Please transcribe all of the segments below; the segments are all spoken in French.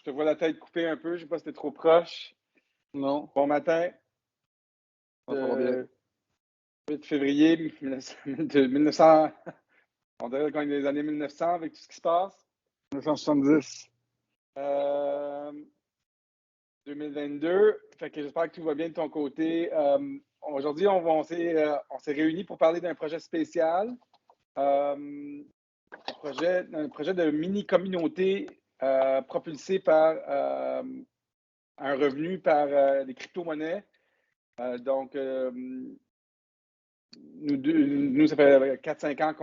te vois la tête coupée un peu. Je ne sais pas si tu es trop proche. Non. Bon matin. Ça va bien. 8 février de 1900. On dirait qu'on est des années 1900 avec tout ce qui se passe. 1970. 2022. Fait que j'espère que tout va bien de ton côté. Aujourd'hui, on s'est réunis pour parler d'un projet spécial. Un projet de mini-communauté propulsé par un revenu par les crypto-monnaies. Donc, nous, ça fait 4-5 ans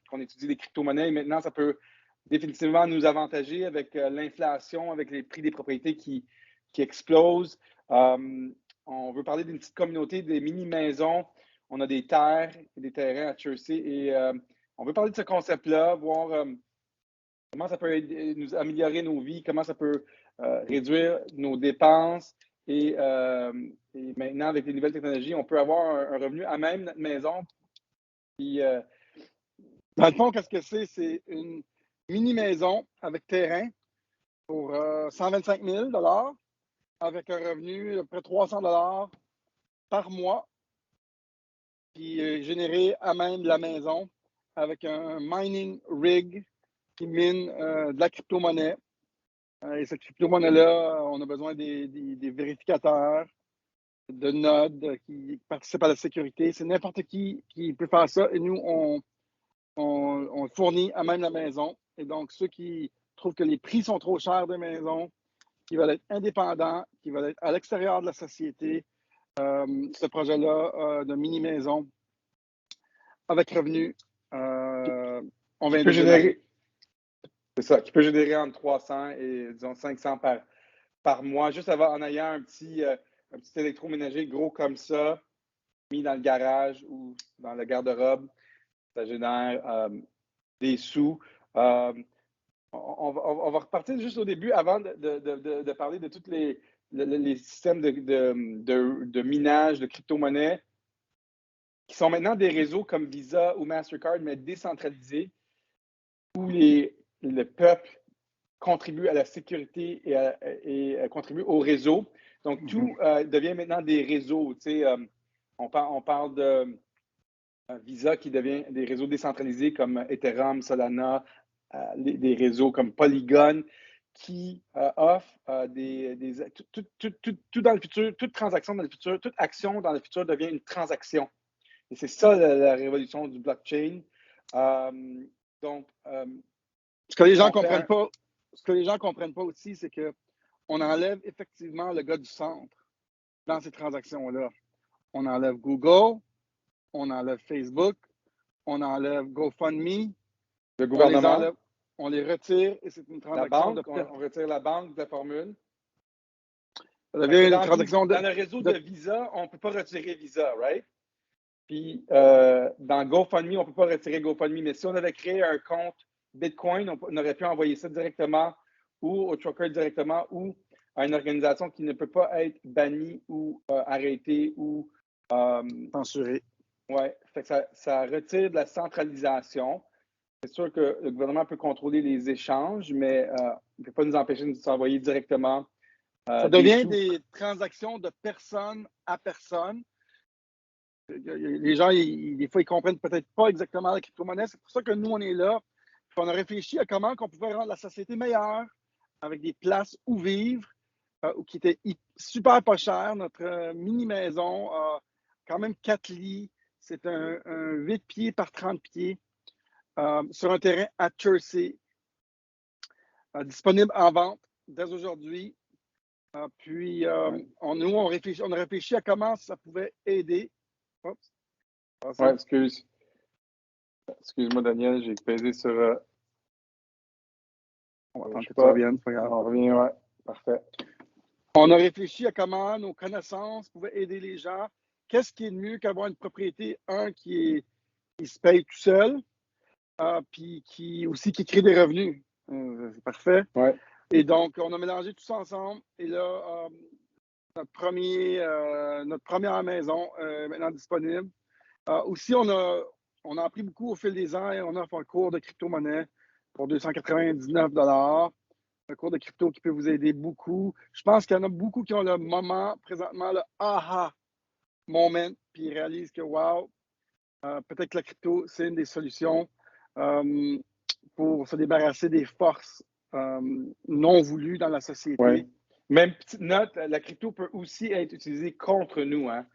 qu'on étudie les crypto-monnaies et maintenant, ça peut définitivement nous avantager avec l'inflation, avec les prix des propriétés qui explosent. On veut parler d'une petite communauté, des mini-maisons. On a des terres et des terrains à Jersey et on veut parler de ce concept-là, voir comment ça peut nous améliorer nos vies, comment ça peut réduire nos dépenses. Et maintenant, avec les nouvelles technologies, on peut avoir un revenu à même notre maison. Puis, dans le fond, qu'est-ce que c'est? C'est une mini-maison avec terrain pour 125 000 avec un revenu de près de 300 par mois, puis généré à même la maison avec un mining rig qui mine de la crypto-monnaie. Et cette crypto-monnaie-là, on a besoin des vérificateurs, de nodes qui participent à la sécurité. C'est n'importe qui peut faire ça. Et nous, on fournit à même la maison. Et donc, ceux qui trouvent que les prix sont trop chers des maisons, qui veulent être indépendants, qui veulent être à l'extérieur de la société, ce projet-là de mini-maison avec revenu, on vient de générer. C'est ça, qui peut générer entre 300 et disons 500 par mois, juste en ayant un petit électroménager gros comme ça, mis dans le garage ou dans le garde-robe. Ça génère des sous. On va repartir juste au début avant de parler de tous les systèmes de minage, de crypto-monnaies, qui sont maintenant des réseaux comme Visa ou Mastercard, mais décentralisés, où le peuple contribue à la sécurité et contribue au réseau. Donc, tout devient maintenant des réseaux. On parle de Visa qui devient des réseaux décentralisés comme Ethereum, Solana, des réseaux comme Polygon qui offrent tout dans le futur, toute transaction dans le futur, toute action dans le futur devient une transaction. Et c'est ça la révolution du blockchain. Donc, ce que les gens comprennent pas, ce que les gens comprennent pas aussi, c'est que on enlève effectivement le gars du centre dans ces transactions-là. On enlève Google, on enlève Facebook, on enlève GoFundMe, le gouvernement, on les retire et c'est une transaction on retire la banque de la formule. Ça devient une transaction dans le réseau de Visa, on ne peut pas retirer Visa, right? Puis dans GoFundMe, on ne peut pas retirer GoFundMe. Mais si on avait créé un compte Bitcoin, on aurait pu envoyer ça directement ou au trucker directement ou à une organisation qui ne peut pas être bannie ou arrêtée ou censurée. Oui, ça retire de la centralisation. C'est sûr que le gouvernement peut contrôler les échanges, mais il ne peut pas nous empêcher de s'envoyer directement. Ça devient des transactions de personne à personne. Les gens, des fois, ils ne comprennent peut-être pas exactement la crypto-monnaie. C'est pour ça que nous, on est là. Puis on a réfléchi à comment on pouvait rendre la société meilleure avec des places où vivre, qui étaient super pas chères. Notre mini-maison a quand même 4 lits. C'est un 8 pieds par 30 pieds sur un terrain à Jersey, disponible en vente dès aujourd'hui. Puis, on a réfléchi à comment ça pouvait aider. Oups. Ouais, excuse-moi, Daniel, j'ai pesé sur. On va attendre que tu reviennes. On revient, ouais. Parfait. On a réfléchi à comment nos connaissances pouvaient aider les gens. Qu'est-ce qui est de mieux qu'avoir une propriété, qui se paye tout seul, puis qui crée des revenus. C'est parfait. Ouais. Et donc, on a mélangé tout ça ensemble. Et là, notre première maison est maintenant disponible. Aussi, on a appris beaucoup au fil des ans et on offre un cours de crypto-monnaie pour 299 un cours de crypto qui peut vous aider beaucoup. Je pense qu'il y en a beaucoup qui ont le moment, présentement, le aha moment, puis ils réalisent que, wow, peut-être que la crypto, c'est une des solutions pour se débarrasser des forces non voulues dans la société. Oui. Même petite note, la crypto peut aussi être utilisée contre nous. Hein.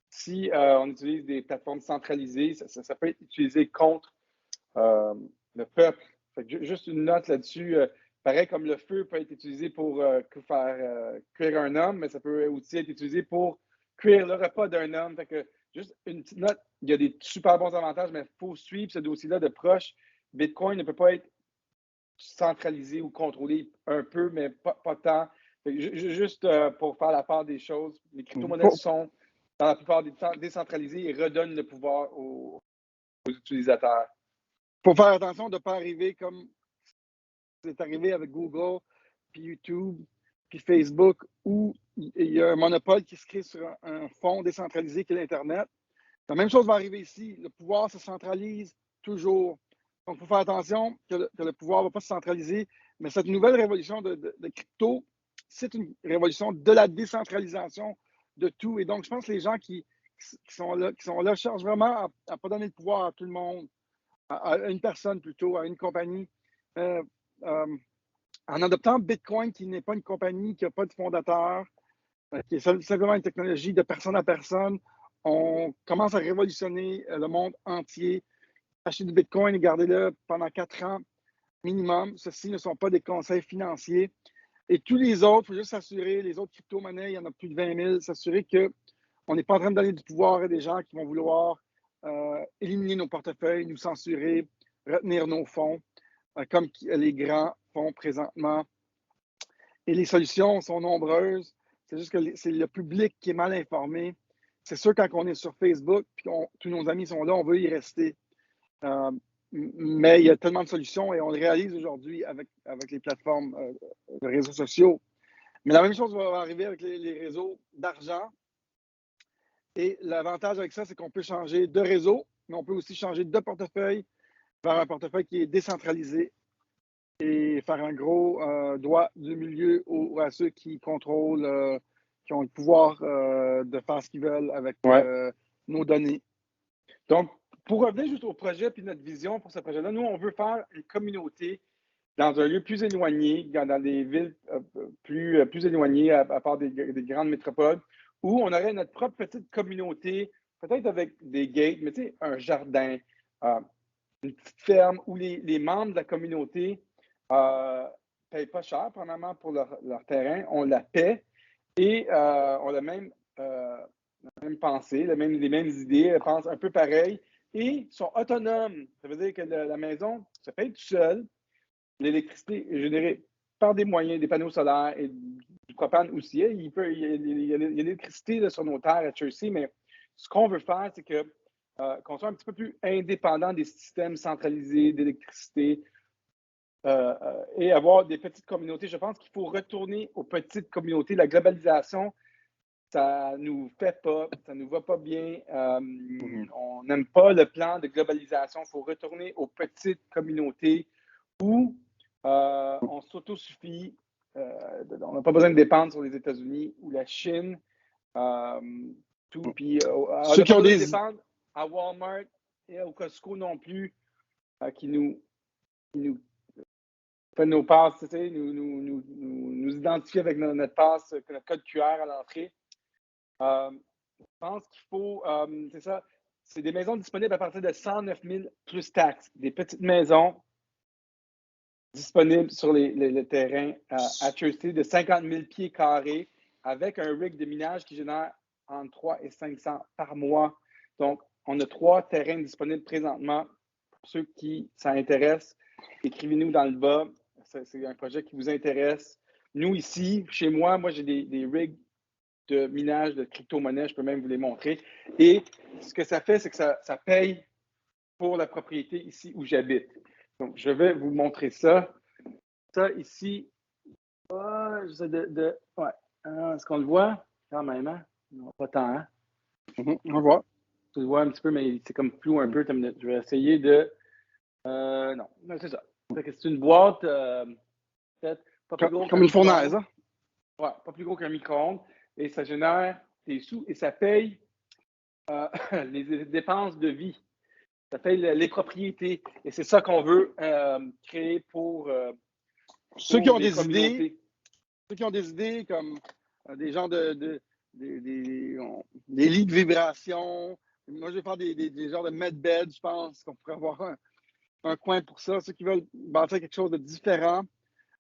Si on utilise des plateformes centralisées, ça peut être utilisé contre le peuple. Fait que juste une note là-dessus. Pareil comme le feu peut être utilisé pour faire cuire un homme, mais ça peut aussi être utilisé pour cuire le repas d'un homme. Fait que juste une petite note, il y a des super bons avantages, mais il faut suivre ce dossier-là de proche. Bitcoin ne peut pas être centralisé ou contrôlé un peu, mais pas tant. Juste pour faire la part des choses, les crypto-monnaies sont, dans la plupart des temps, décentralisées et redonnent le pouvoir aux utilisateurs. Il faut faire attention de ne pas arriver comme c'est arrivé avec Google, puis YouTube, puis Facebook, où il y a un monopole qui se crée sur un fonds décentralisé qui est l'Internet. La même chose va arriver ici. Le pouvoir se centralise toujours. Donc, il faut faire attention que le pouvoir ne va pas se centraliser. Mais cette nouvelle révolution de crypto, c'est une révolution de la décentralisation de tout. Et donc, je pense que les gens qui sont là cherchent vraiment à ne pas donner le pouvoir à tout le monde, à une personne plutôt, à une compagnie. En adoptant Bitcoin, qui n'est pas une compagnie, qui n'a pas de fondateur, qui est simplement une technologie de personne à personne, on commence à révolutionner le monde entier. Achetez du Bitcoin et gardez-le pendant 4 ans minimum. Ceux-ci ne sont pas des conseils financiers. Et tous les autres, il faut juste s'assurer, les autres crypto-monnaies, il y en a plus de 20 000, s'assurer qu'on n'est pas en train de donner du pouvoir à des gens qui vont vouloir éliminer nos portefeuilles, nous censurer, retenir nos fonds, comme les grands font présentement. Et les solutions sont nombreuses. C'est juste que c'est le public qui est mal informé. C'est sûr, quand on est sur Facebook, puis tous nos amis sont là, on veut y rester. Mais il y a tellement de solutions et on le réalise aujourd'hui avec les plateformes de réseaux sociaux. Mais la même chose va arriver avec les réseaux d'argent. Et l'avantage avec ça, c'est qu'on peut changer de réseau, mais on peut aussi changer de portefeuille vers un portefeuille qui est décentralisé et faire un gros doigt du milieu à ceux qui contrôlent, qui ont le pouvoir de faire ce qu'ils veulent avec nos données. Donc, pour revenir juste au projet et notre vision pour ce projet-là, nous, on veut faire une communauté dans un lieu plus éloigné, dans des villes plus éloignées, à part des grandes métropoles, où on aurait notre propre petite communauté, peut-être avec des gates, mais tu sais, un jardin, une petite ferme où les membres de la communauté ne payent pas cher, premièrement, pour leur terrain. On la paie et on a la même pensée, les mêmes idées, elles pensent un peu pareil et sont autonomes. Ça veut dire que la maison se paye tout seul. L'électricité est générée par des moyens, des panneaux solaires et du propane aussi. Il y a l'électricité sur nos terres à Chelsea, mais ce qu'on veut faire, c'est qu'on soit un petit peu plus indépendant des systèmes centralisés d'électricité et avoir des petites communautés. Je pense qu'il faut retourner aux petites communautés. La globalisation, ça nous fait pas, ça nous va pas bien. On n'aime pas le plan de globalisation. Il faut retourner aux petites communautés où on s'autosuffit. On n'a pas besoin de dépendre sur les États-Unis ou la Chine. Tout. Puis, on n'a pas besoin de dépendre à Walmart et au Costco non plus, qui nous fait nos passes, tu sais, nous identifier avec notre passe, notre code QR à l'entrée. Je pense qu'il faut, c'est ça, c'est des maisons disponibles à partir de 109 000 plus taxes. Des petites maisons disponibles sur le terrain à Chelsea de 50 000 pieds carrés avec un rig de minage qui génère entre 3 et 500 par mois. Donc, on a 3 terrains disponibles présentement. Pour ceux qui s'intéressent, écrivez-nous dans le bas. C'est un projet qui vous intéresse. Nous, ici, chez moi, j'ai des rigs de minage de crypto-monnaie. Je peux même vous les montrer. Et ce que ça fait, c'est que ça paye pour la propriété ici où j'habite. Donc, je vais vous montrer ça. Ça, ici, j'essaie ouais. Est-ce qu'on le voit? Quand même, hein? Non, pas tant, hein? On voit. Tu le vois un petit peu, mais c'est comme flou un peu. Je vais essayer de... non, c'est ça. C'est une boîte faite pas plus gros Comme qu'un une fournaise, micro-ondes. hein? Ouais, pas plus gros qu'un micro-ondes. Et ça génère des sous et ça paye les dépenses de vie. Ça paye les propriétés. Et c'est ça qu'on veut créer pour Ceux qui ont les des idées, communautés. ceux qui ont des idées comme des gens des lits de vibration. Moi, je vais faire des genres de medbed, je pense qu'on pourrait avoir un coin pour ça. Ceux qui veulent bâtir quelque chose de différent,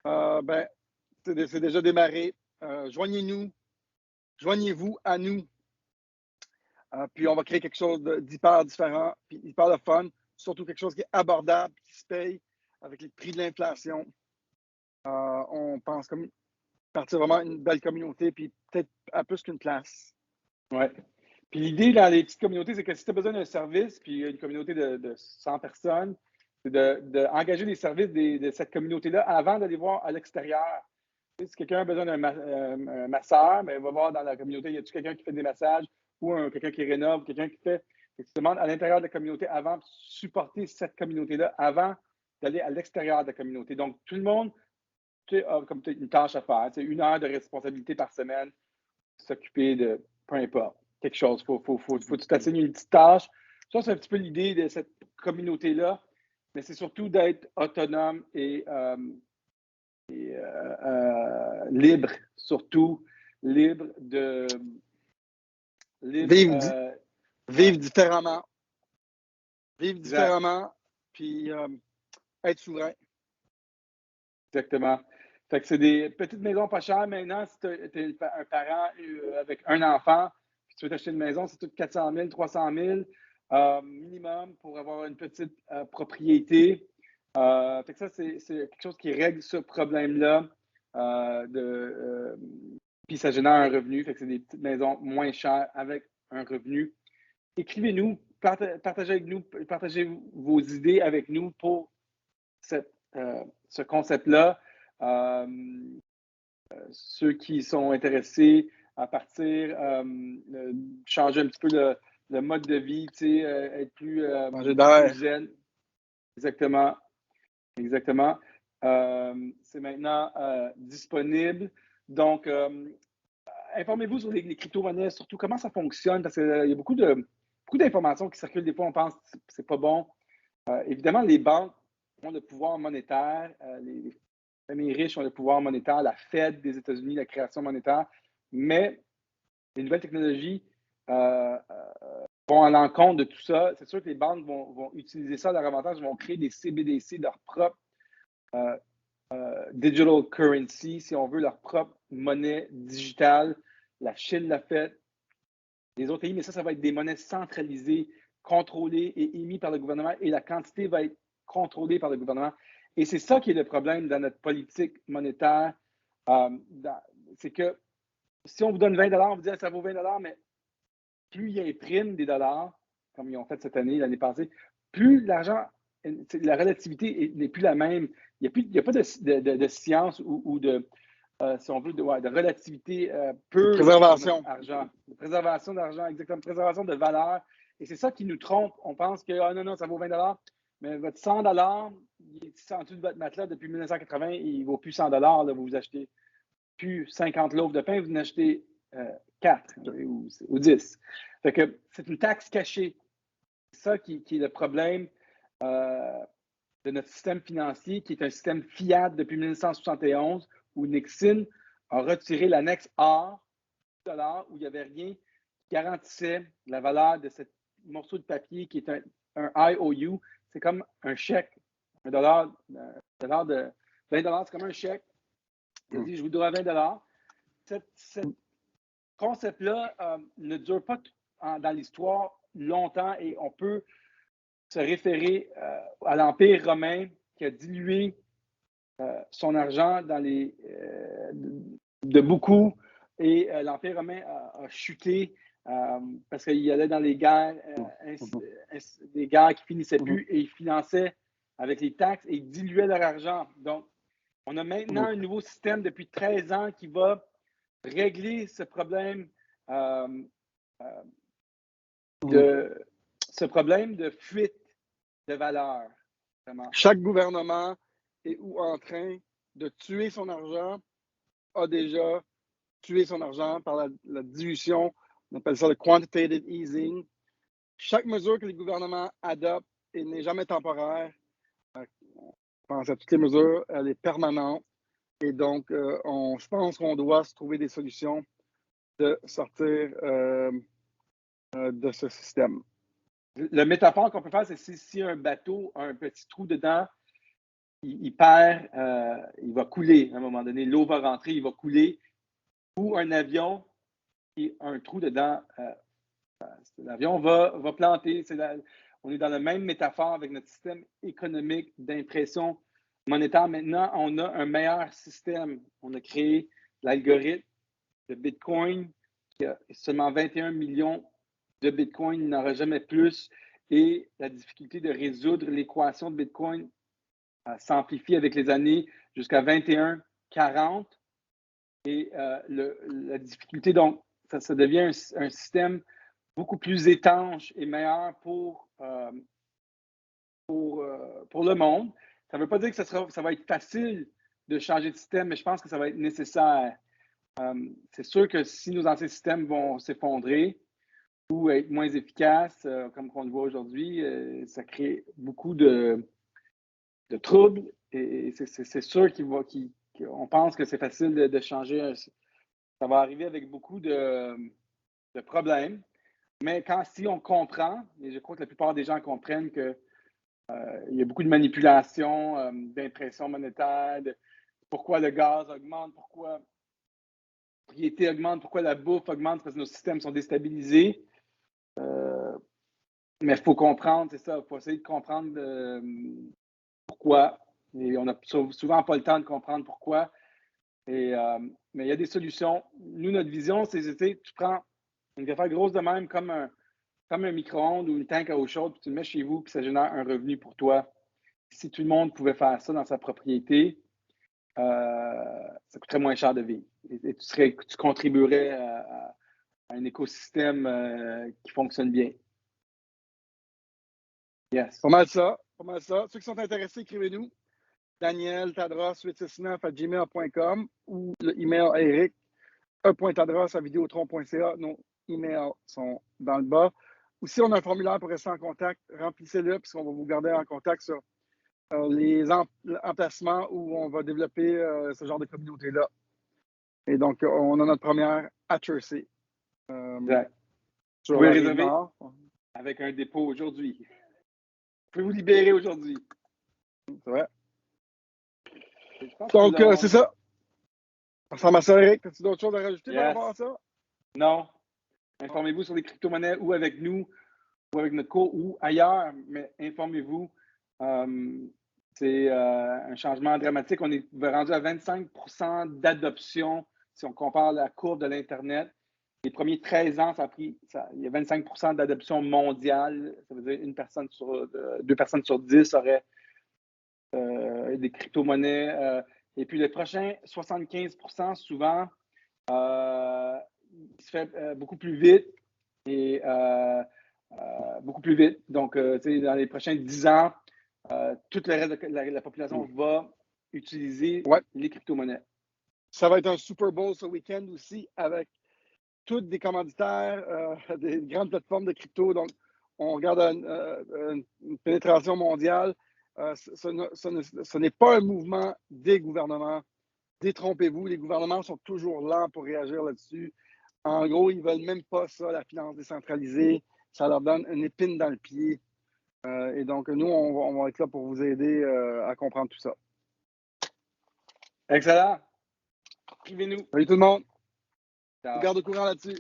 ben, c'est déjà démarré. Joignez-nous, joignez-vous à nous. Puis on va créer quelque chose d'hyper différent, puis hyper de fun. Surtout quelque chose qui est abordable, qui se paye avec les prix de l'inflation. On pense comme partir vraiment une belle communauté, puis peut-être à plus qu'une place. Ouais. Puis l'idée dans les petites communautés, c'est que si tu as besoin d'un service, puis une communauté de 100 personnes, c'est d'engager les services de cette communauté-là avant d'aller voir à l'extérieur. Tu sais, si quelqu'un a besoin d'un masseur, ben, il va voir dans la communauté, y a-t-il quelqu'un qui fait des massages ou quelqu'un qui rénove, quelqu'un qui fait. Tu demandes à l'intérieur de la communauté avant de supporter cette communauté-là avant d'aller à l'extérieur de la communauté. Donc, tout le monde a comme une tâche à faire. C'est 1 heure de responsabilité par semaine, s'occuper de peu importe, quelque chose. Faut que tu t'assignes une petite tâche. Ça, c'est un petit peu l'idée de cette communauté-là, mais c'est surtout d'être autonome et libre, surtout libre de. Libre, Vivre différemment. Vivre exact, différemment, puis être souverain. exactement. Fait que c'est des petites maisons pas chères maintenant. Si tu es un parent avec un enfant, puis tu veux t'acheter une maison, c'est tout 400 000, 300 000 minimum pour avoir une petite propriété. Fait que ça, c'est quelque chose qui règle ce problème-là. Puis ça génère un revenu. Fait que c'est des petites maisons moins chères avec un revenu. Écrivez-nous, partagez avec nous, partagez vos idées avec nous pour ce concept-là. Ceux qui sont intéressés à partir, changer un petit peu le mode de vie, être plus zen. Exactement. Exactement. C'est maintenant disponible. Donc, informez-vous sur les crypto-monnaies, surtout comment ça fonctionne, parce qu'il y a beaucoup d'informations qui circulent. Des fois, on pense que c'est pas bon. Évidemment, les banques ont le pouvoir monétaire, les familles riches ont le pouvoir monétaire, la Fed des États-Unis, la création monétaire, mais les nouvelles technologies vont à l'encontre de tout ça. C'est sûr que les banques vont utiliser ça à leur avantage, ils vont créer des CBDC, leur propre digital currency, si on veut, leur propre monnaie digitale. La Chine l'a fait, les autres pays, mais ça va être des monnaies centralisées, contrôlées et émises par le gouvernement, et la quantité va être contrôlée par le gouvernement. Et c'est ça qui est le problème dans notre politique monétaire. C'est que si on vous donne 20 on vous dit ça vaut 20 mais plus ils impriment des dollars, comme ils ont fait cette année, l'année passée, plus l'argent, la relativité n'est plus la même. Il n'y a pas de science ou de, si on veut, de relativité pure Préservation. Argent. De préservation d'argent, exactement. Préservation de valeur. Et c'est ça qui nous trompe. On pense que non, ça vaut 20 mais votre 100 il est en dessous de votre matelas depuis 1980 et il ne vaut plus 100 là, vous achetez plus 50 loaves de pain, vous en achetez 4 ou 10. Fait que c'est une taxe cachée. C'est ça qui est le problème de notre système financier, qui est un système fiat depuis 1971, où Nixon a retiré l'annexe A du dollar, où il n'y avait rien qui garantissait la valeur de ce morceau de papier qui est un IOU. C'est comme un chèque. Un dollar de 20 c'est comme un chèque. Il dit, je vous dois 20 Ce concept-là ne dure pas dans l'histoire longtemps et on peut se référer à l'Empire romain qui a dilué son argent de beaucoup et l'Empire romain a chuté parce qu'il allait dans les guerres, des guerres qui finissaient plus et ils finançaient avec les taxes et ils diluaient leur argent. Donc, on a maintenant un nouveau système depuis 13 ans qui va régler ce problème de fuite de valeur. Chaque gouvernement est en train de tuer son argent a déjà tué son argent par la dilution. On appelle ça le quantitative easing. Chaque mesure que les gouvernements adoptent n'est jamais temporaire. On pense à toutes les mesures, elle est permanente. Et donc, je pense qu'on doit se trouver des solutions de sortir de ce système. Le métaphore qu'on peut faire, c'est si un bateau a un petit trou dedans, il perd, il va couler à un moment donné. L'eau va rentrer, il va couler. Ou un avion qui a un trou dedans, l'avion va planter. On est dans la même métaphore avec notre système économique d'impression monétaire. Maintenant, on a un meilleur système. On a créé l'algorithme de Bitcoin qui a seulement 21 millions de Bitcoin, il n'aura jamais plus. Et la difficulté de résoudre l'équation de Bitcoin s'amplifie avec les années jusqu'à 21-40. Et la difficulté, donc, ça devient un système beaucoup plus étanche et meilleur pour le monde. Ça ne veut pas dire que ça va être facile de changer de système, mais je pense que ça va être nécessaire. C'est sûr que si nos anciens systèmes vont s'effondrer ou être moins efficaces, comme on le voit aujourd'hui, ça crée beaucoup de troubles. Et c'est sûr qu'on pense que c'est facile de changer. Ça va arriver avec beaucoup de problèmes. Mais si on comprend, et je crois que la plupart des gens comprennent qu'il y a beaucoup de manipulation, d'impression monétaire, pourquoi le gaz augmente, pourquoi la propriété augmente, pourquoi la bouffe augmente, parce que nos systèmes sont déstabilisés. Mais il faut comprendre, c'est ça, il faut essayer de comprendre pourquoi. Et on n'a souvent pas le temps de comprendre pourquoi. Mais il y a des solutions. Nous, notre vision, c'est tu prends une affaire grosse de même comme un micro-ondes ou une tank à eau chaude, puis tu le mets chez vous, puis ça génère un revenu pour toi. Si tout le monde pouvait faire ça dans sa propriété, ça coûterait moins cher de vivre. Et tu contribuerais à un écosystème qui fonctionne bien. Yes. Pas mal ça. Ceux qui sont intéressés, écrivez-nous. Daniel Tadros869@gmail.com ou le email Eric e.tadros@videotron.ca. Nos emails sont dans le bas. Ou si on a un formulaire pour rester en contact, remplissez-le puisqu'on va vous garder en contact sur les emplacements où on va développer ce genre de communauté-là. Et donc, on a notre première à Jersey. Exact. Vous pouvez réserver avec un dépôt aujourd'hui. Vous pouvez vous libérer aujourd'hui. C'est vrai. Donc, c'est ça. Ça ressemble à ça, Eric. As-tu d'autres choses à rajouter par rapport à ça? Non. Informez-vous sur les crypto-monnaies ou avec nous, ou avec notre cours, ou ailleurs, mais informez-vous. C'est un changement dramatique. On est rendu à 25% d'adoption si on compare la courbe de l'Internet. Les premiers 13 ans, il y a 25% d'adoption mondiale. Ça veut dire 2 personnes sur 10 auraient des crypto-monnaies. Et puis les prochains 75%, souvent, il se fait beaucoup plus vite et beaucoup plus vite. Donc, dans les prochains 10 ans, tout le reste de la population va utiliser les crypto-monnaies. Ça va être un Super Bowl ce week-end aussi avec toutes des commanditaires, des grandes plateformes de crypto. Donc, on regarde une pénétration mondiale. Ce n'est pas un mouvement des gouvernements. Détrompez-vous, les gouvernements sont toujours lents pour réagir là-dessus. En gros, ils ne veulent même pas ça, la finance décentralisée. Ça leur donne une épine dans le pied. Et donc, nous, on va être là pour vous aider à comprendre tout ça. Excellent. Suivez-nous. Salut tout le monde. Ciao. On garde au courant là-dessus.